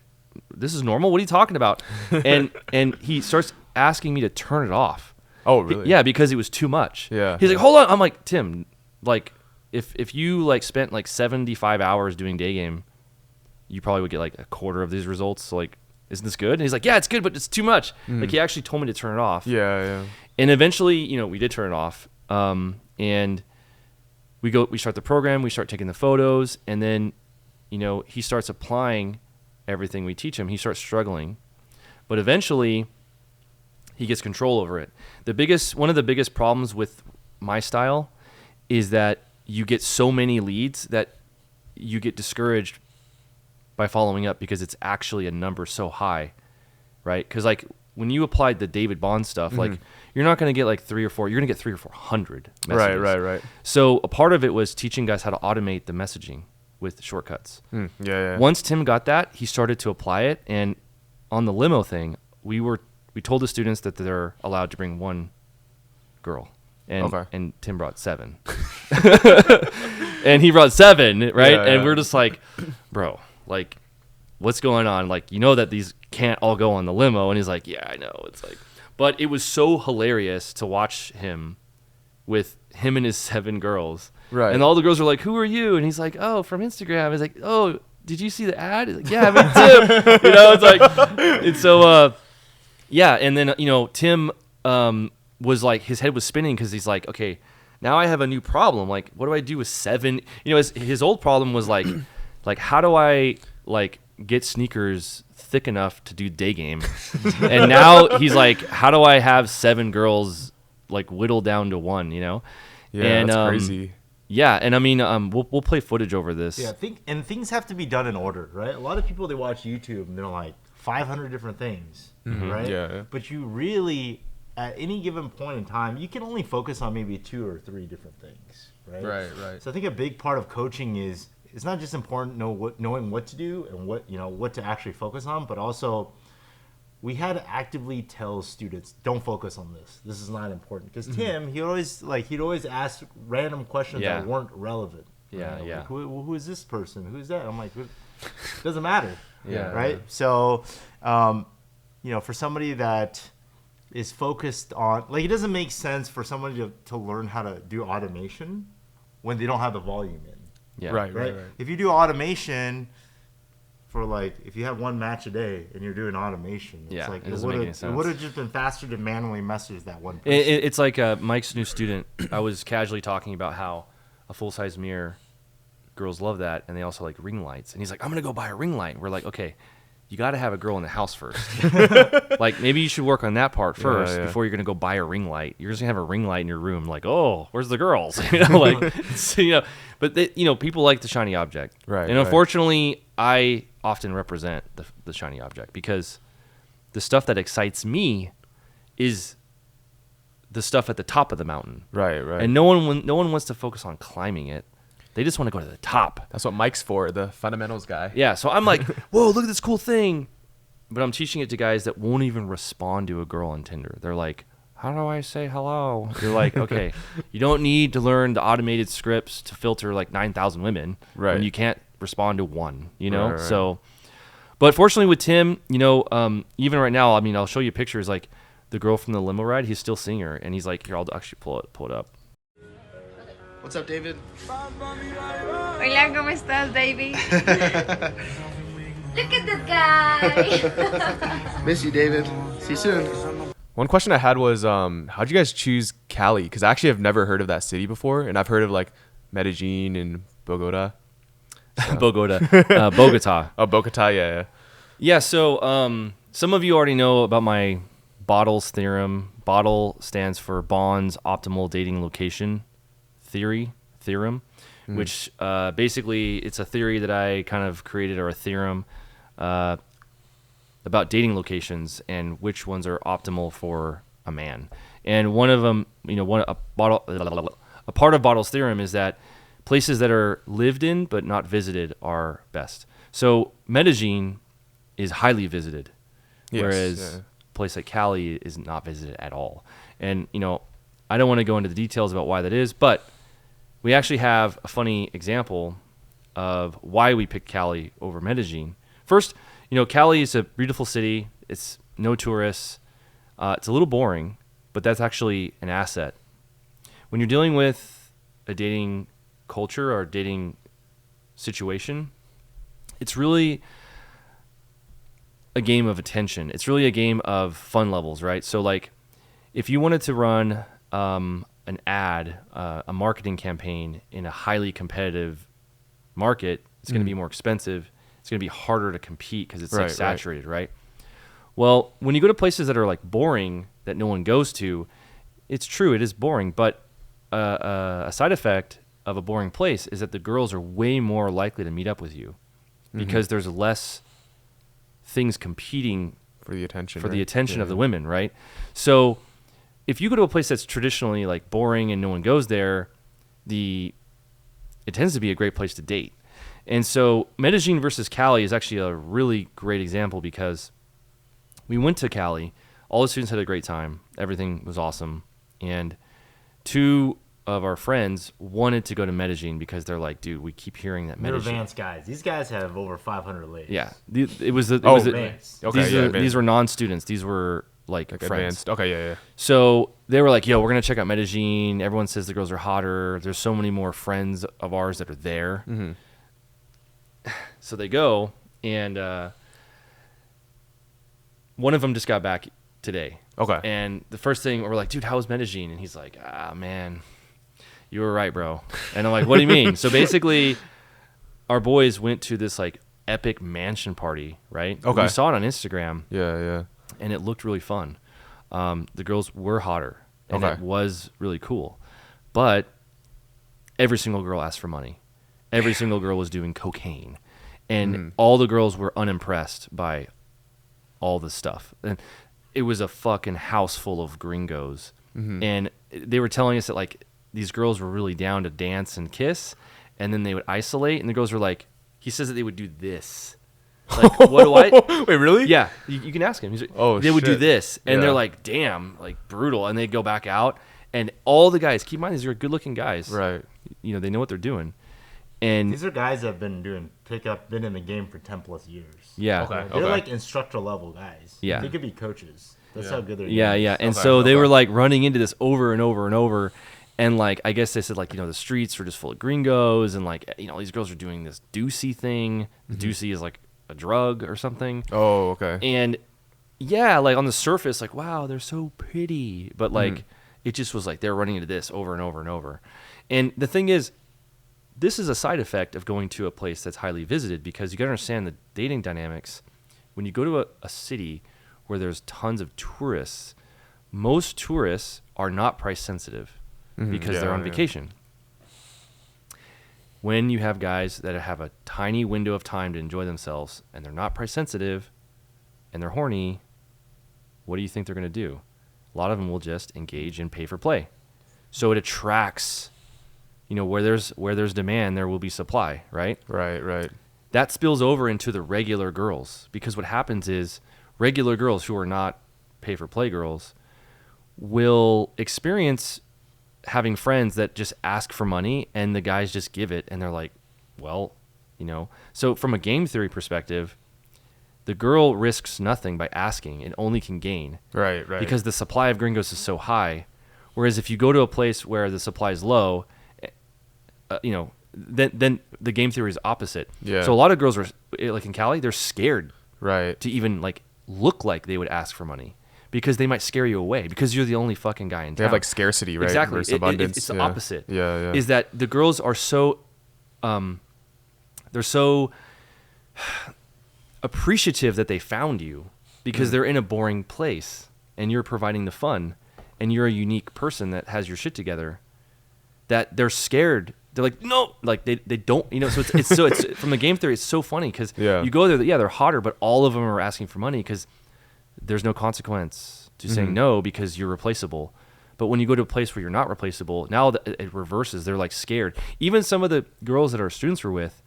S2: this is normal? What are you talking about? and he starts asking me to turn it off.
S3: Oh, really?
S2: Yeah, because it was too much.
S3: Yeah.
S2: He's like, hold on. I'm like, Tim, like, if you like spent like 75 hours doing day game, you probably would get like a quarter of these results. So like, isn't this good? And he's like, yeah, it's good, but it's too much. Like, he actually told me to turn it off.
S3: Yeah.
S2: And eventually, we did turn it off. And we start the program, we start taking the photos, and then, he starts applying everything we teach him. He starts struggling, but eventually he gets control over it. One of the biggest problems with my style is that you get so many leads that you get discouraged by following up because it's actually a number so high, right? Because like when you applied the David Bond stuff, like you're not going to get like 3 or 4, you're going to get 300 or 400 messages.
S3: Right.
S2: So a part of it was teaching guys how to automate the messaging with shortcuts.
S3: Yeah.
S2: Once Tim got that, he started to apply it. And on the limo thing, we told the students that they're allowed to bring one girl. And Tim brought 7. And he brought 7, right?
S3: Yeah.
S2: And we're just like, bro, like, what's going on? Like, that these can't all go on the limo. And he's like, yeah, I know. It's like, but it was so hilarious to watch him with him and his 7 girls.
S3: Right.
S2: And all the girls were like, who are you? And he's like, oh, from Instagram. He's like, oh, did you see the ad? He's like, yeah, me too. It's like, and so, yeah. And then, Tim was like, his head was spinning because he's like, okay, now I have a new problem. Like, what do I do with 7? His old problem was like, how do I like get sneakers thick enough to do day game? And now he's like, how do I have 7 girls like whittled down to 1?
S3: Yeah,
S2: and,
S3: that's crazy.
S2: Yeah, and I mean, we'll play footage over this.
S1: Yeah, things have to be done in order, right? A lot of people, they watch YouTube and they're like 500 different things, right?
S3: Yeah.
S1: But you really, at any given point in time, you can only focus on maybe 2 or 3 different things, right?
S3: Right.
S1: So I think a big part of coaching is it's not just important knowing what to do and what to actually focus on, but also we had to actively tell students, don't focus on this. This is not important. Because Tim, he'd always ask random questions that weren't relevant.
S2: Yeah.
S1: Like, who is this person? Who's that? I'm like, doesn't matter.
S2: Yeah.
S1: Right. So, for somebody that is focused on, like, it doesn't make sense for somebody to learn how to do automation when they don't have the volume in.
S2: Yeah.
S3: Right.
S1: If you do automation for like, if you have 1 match a day and you're doing automation, it's like
S2: it doesn't make any sense.
S1: It would have just been faster to manually message that one person.
S2: It's like Mike's new student. I was casually talking about how a full-size mirror, girls love that, and they also like ring lights. And he's like, I'm gonna go buy a ring light. We're like, okay, you got to have a girl in the house first. Like, maybe you should work on that part first before you're going to go buy a ring light. You're just going to have a ring light in your room. Like, oh, where's the girls? But people like the shiny object.
S3: Right.
S2: And unfortunately, I often represent the shiny object because the stuff that excites me is the stuff at the top of the mountain.
S3: Right.
S2: And no one wants to focus on climbing it. They just want to go to the top.
S3: That's what Mike's for, the fundamentals guy.
S2: Yeah, so I'm like, whoa, look at this cool thing. But I'm teaching it to guys that won't even respond to a girl on Tinder. They're like, how do I say hello? You're like, okay, you don't need to learn the automated scripts to filter like 9,000 women when you can't respond to one, you know?
S3: Right.
S2: So, but fortunately with Tim, you know, even right now, I mean, I'll show you pictures like the girl from the limo ride, he's still seeing her. And he's like, here, I'll actually pull it up.
S4: What's up, David?
S5: Hola, ¿cómo estás, David? Look at that guy.
S4: Miss you, David. See you soon.
S3: One question I had was, how'd you guys choose Cali? Because I actually have never heard of that city before, and I've heard of like Medellin and Bogota.
S2: Bogota.
S3: Oh, Bogota, yeah.
S2: Yeah, so some of you already know about my Bottle's theorem. Bottle stands for Bond's Optimal Dating Location Theorem, which basically it's a theory that I kind of created, or a theorem about dating locations and which ones are optimal for a man. And one of them, you know, a part of Bottle's theorem is that places that are lived in but not visited are best. So Medellin is highly visited, whereas a place like Cali is not visited at all. And, you know, I don't want to go into the details about why that is, but we actually have a funny example of why we picked Cali over Medellin. First, you know, Cali is a beautiful city. It's no tourists. It's a little boring, but that's actually an asset. When you're dealing with a dating culture or dating situation, it's really a game of attention. It's really a game of fun levels, right? So like if you wanted to run an ad, a marketing campaign in a highly competitive market, it's going to be more expensive. It's going to be harder to compete because it's like saturated, right? Well, when you go to places that are like boring, that no one goes to, it's true, it is boring. But a side effect of a boring place is that the girls are way more likely to meet up with you because there's less things competing
S3: For the attention.
S2: of the women, right? So if you go to a place that's traditionally like boring and no one goes there, it tends to be a great place to date. And so Medellin versus Cali is actually a really great example because we went to Cali. All the students had a great time. Everything was awesome. And two of our friends wanted to go to Medellin because they're like, dude, we keep hearing that
S1: They're
S2: Medellin.
S1: advanced guys. These guys have over 500 ladies.
S2: Yeah. These were non-students. These were like friends.
S3: Advanced. Okay, yeah.
S2: So they were like, yo, we're going to check out Medellin. Everyone says the girls are hotter. There's so many more friends of ours that are there.
S3: Mm-hmm.
S2: So they go, and one of them just got back today.
S3: Okay.
S2: And the first thing, we're like, dude, how was Medellin? And he's like, man, you were right, bro. And I'm like, what do you mean? So basically, our boys went to this like epic mansion party, right?
S3: Okay.
S2: We saw it on Instagram.
S3: Yeah.
S2: And it looked really fun. The girls were hotter, and it was really cool. But every single girl asked for money. Every single girl was doing cocaine. And all the girls were unimpressed by all this stuff. And it was a fucking house full of gringos. And they were telling us that like these girls were really down to dance and kiss, and then they would isolate, and the girls were like, he says that they would do this. Like, what do I?
S3: Wait, really?
S2: Yeah, you can ask him. He's like, they would do this, and they're like, damn, like brutal, and they'd go back out, and all the guys, keep in mind, these are good-looking guys,
S3: Right.
S2: You know, they know what they're doing, and
S1: These are guys that have been doing pickup, been in the game for 10 plus years.
S2: yeah,
S3: Okay.
S1: They're like instructor level guys.
S2: Yeah.
S1: They could be coaches. That's how good they're
S2: yeah,
S1: doing.
S2: yeah, and
S3: Okay,
S2: so they
S3: okay.
S2: were like running into this over and over and over, and like I guess they said like, you know, the streets were just full of gringos, and like, you know, these girls are doing this doozy thing. The doozy is like a drug or something.
S3: Oh, okay.
S2: And yeah, like on the surface, like, wow, they're so pretty. But like, it just was like they're running into this over and over and over. And the thing is, this is a side effect of going to a place that's highly visited, because you got to understand the dating dynamics. When you go to a city where there's tons of tourists, most tourists are not price sensitive because they're on vacation. When you have guys that have a tiny window of time to enjoy themselves and they're not price sensitive and they're horny, what do you think they're going to do? A lot of them will just engage in pay for play. So it attracts where there's demand, there will be supply, right?
S3: Right.
S2: That spills over into the regular girls, because what happens is regular girls who are not pay for play girls will experience having friends that just ask for money and the guys just give it, and they're like, well, So from a game theory perspective, the girl risks nothing by asking and only can gain.
S3: Right.
S2: Because the supply of gringos is so high. Whereas if you go to a place where the supply is low, then the game theory is opposite.
S3: Yeah.
S2: So a lot of girls are, like in Cali, they're scared
S3: Right.
S2: to even like look like they would ask for money, because they might scare you away because you're the only fucking guy in town.
S3: They have like scarcity, right?
S2: Exactly.
S3: Versus abundance.
S2: It's the opposite.
S3: Yeah.
S2: Is that the girls are so, they're so appreciative that they found you, because they're in a boring place and you're providing the fun and you're a unique person that has your shit together, that they're scared. They're like, no, like they don't, so it's from the game theory, it's so funny because you go there, they're hotter, but all of them are asking for money because there's no consequence to saying no, because you're replaceable. But when you go to a place where you're not replaceable, now it reverses. They're like scared. Even some of the girls that our students were with,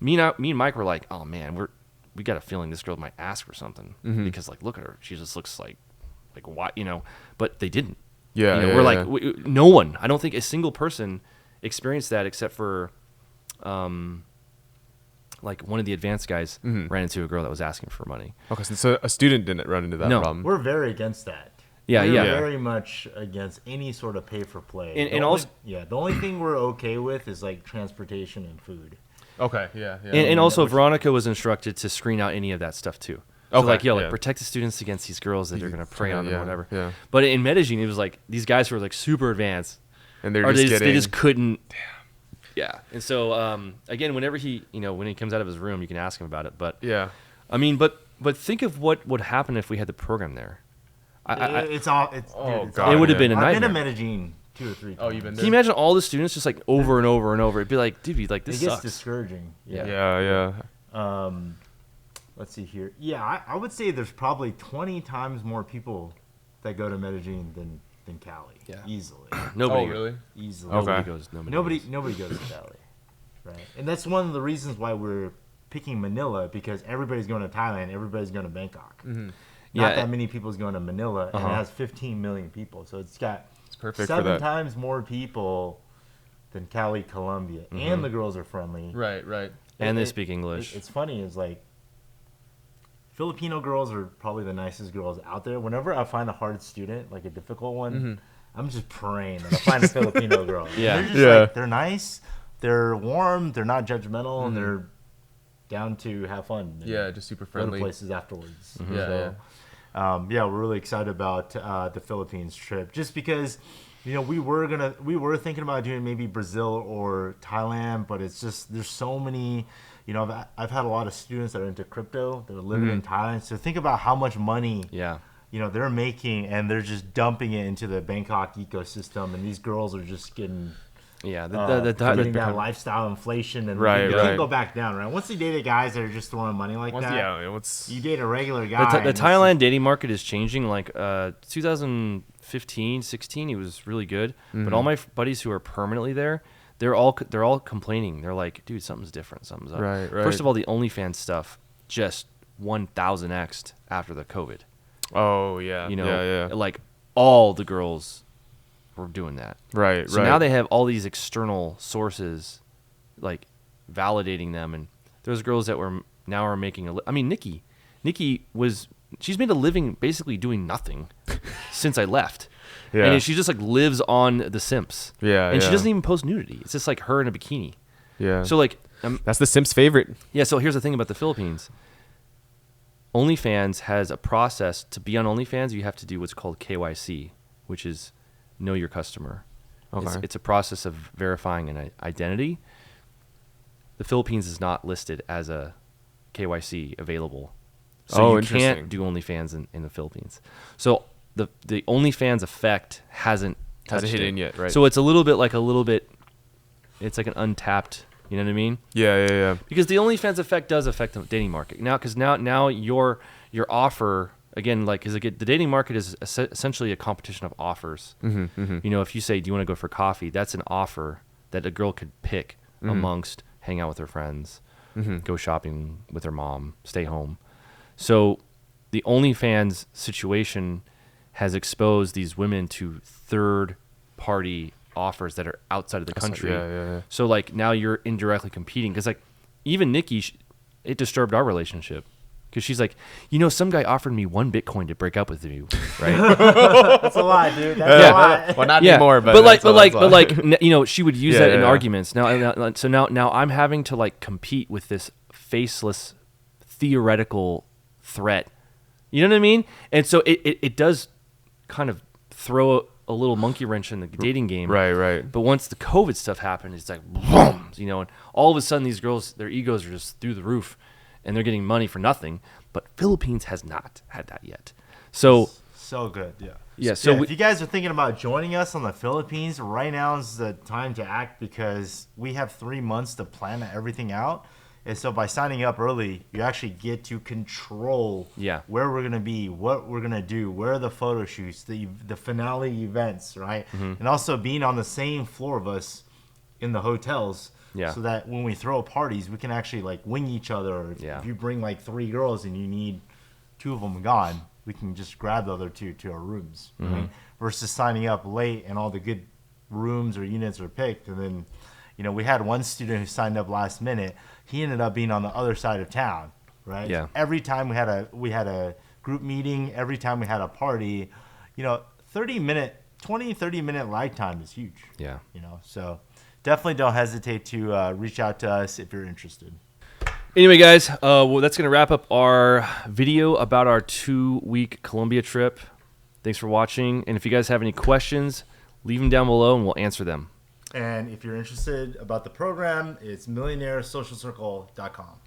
S2: me and Mike were like, oh man, we got a feeling this girl might ask for something, because like, look at her, she just looks like what, but they didn't. We're like, no one, I don't think a single person experienced that except for like one of the advanced guys ran into a girl that was asking for money.
S3: Okay, so a student didn't run into that problem.
S1: We're very against that.
S2: We're
S1: very much against any sort of pay for play. The only thing we're okay with is like transportation and food.
S3: Okay, yeah.
S2: And also Veronica was instructed to screen out any of that stuff too. So protect the students against these girls that are going to prey on them or whatever.
S3: Yeah.
S2: But in Medellin, it was like these guys who were like super advanced,
S3: and they just
S2: couldn't. Damn. Yeah. And so again, whenever when he comes out of his room, you can ask him about it. But
S3: yeah,
S2: I mean, but think of what would happen if we had the program there.
S1: God,
S2: it would have been a nightmare.
S1: I've been to Medellin 2 or 3 times.
S3: Oh, you've been there?
S2: Can you imagine all the students just like over and over and over? It'd be like, dude, like this
S1: It gets
S2: sucks.
S1: discouraging.
S3: Yeah.
S1: Let's see here. Yeah, I would say there's probably 20 times more people that go to Medellin than Cali.
S2: Yeah.
S1: Easily.
S2: Nobody.
S3: Oh, really?
S1: Easily.
S2: Nobody goes.
S1: Nobody goes to Cali. Right. And that's one of the reasons why we're picking Manila, because everybody's going to Thailand, everybody's going to Bangkok. Not that many people's going to Manila, and it has 15 million people. So it's got
S3: perfect
S1: 7 times more people than Cali, Colombia. And the girls are friendly.
S3: Right.
S2: And they speak English.
S1: It's funny, is like Filipino girls are probably the nicest girls out there. Whenever I find a hard student, like a difficult one, I'm just praying that I find a Filipino girl.
S2: Yeah.
S1: They're just like, they're nice, they're warm, they're not judgmental, and they're down to have fun.
S3: Just super friendly.
S1: Go to places afterwards.
S3: Yeah.
S1: We're really excited about the Philippines trip, just because we were thinking about doing maybe Brazil or Thailand, but it's just there's so many. I've had a lot of students that are into crypto that are living in Thailand. So think about how much money they're making, and they're just dumping it into the Bangkok ecosystem, and these girls are just getting getting that lifestyle inflation, and you can't go back down, right? Once you date guys that are just throwing money like that, you date a regular guy.
S2: The Thailand dating market is changing. Like 2015, 16, it was really good. But all my buddies who are permanently there, they're all complaining. They're like, dude, something's different. Something's up.
S3: Right.
S2: First of all, the OnlyFans stuff just 1,000x'd after the COVID.
S3: Oh yeah.
S2: Like all the girls were doing that.
S3: Right.
S2: So now they have all these external sources, like validating them, and there's girls that are making I mean, Nikki she's made a living basically doing nothing since I left. Yeah. And she just like lives on The Simps.
S3: Yeah.
S2: And she doesn't even post nudity. It's just like her in a bikini.
S3: Yeah.
S2: So like
S3: that's the Simps' favorite.
S2: Yeah. So here's the thing about the Philippines. OnlyFans has a process. To be on OnlyFans, you have to do what's called KYC, which is know your customer. Okay. It's a process of verifying an identity. The Philippines is not listed as a KYC available. So you can't do OnlyFans in the Philippines. So the OnlyFans effect hasn't
S3: hit in yet, right?
S2: So it's it's like an untapped, you know what I mean?
S3: Yeah.
S2: Because the OnlyFans effect does affect the dating market. Now your offer, again, like, because the dating market is essentially a competition of offers. If you say, do you want to go for coffee? That's an offer that a girl could pick amongst hang out with her friends, go shopping with her mom, stay home. So the OnlyFans situation has exposed these women to third-party offers that are outside of the country.
S3: Yeah.
S2: So like now you're indirectly competing because like even Nikki, it disturbed our relationship because she's like, some guy offered me 1 Bitcoin to break up with you, right?
S1: That's a lot, dude. That's a lot.
S3: Well, not anymore, but
S2: she would use that in arguments. Now I'm having to like compete with this faceless theoretical threat. You know what I mean? And so it does kind of throw a little monkey wrench in the dating game.
S3: Right.
S2: But once the COVID stuff happened, it's like, boom, and all of a sudden these girls, their egos are just through the roof and they're getting money for nothing. But Philippines has not had that yet. So
S1: good, yeah.
S2: Yeah, so
S1: if you guys are thinking about joining us on the Philippines, right now is the time to act because we have 3 months to plan everything out. And so by signing up early, you actually get to control where we're going to be, what we're going to do, where are the photo shoots, the finale events, right? And also being on the same floor of us in the hotels so that when we throw parties, we can actually like wing each other. If you bring like 3 girls and you need 2 of them gone, we can just grab the other 2 to our rooms, right? Versus signing up late and all the good rooms or units are picked. And then, we had one student who signed up last minute. He ended up being on the other side of town, right? Yeah. Every time we had a group meeting, every time we had a party, 30 minute lag time is huge. Yeah. So definitely don't hesitate to reach out to us if you're interested.
S2: Anyway, guys, that's going to wrap up our video about our 2-week Colombia trip. Thanks for watching. And if you guys have any questions, leave them down below and we'll answer them.
S1: And if you're interested about the program, it's millionairesocialcircle.com.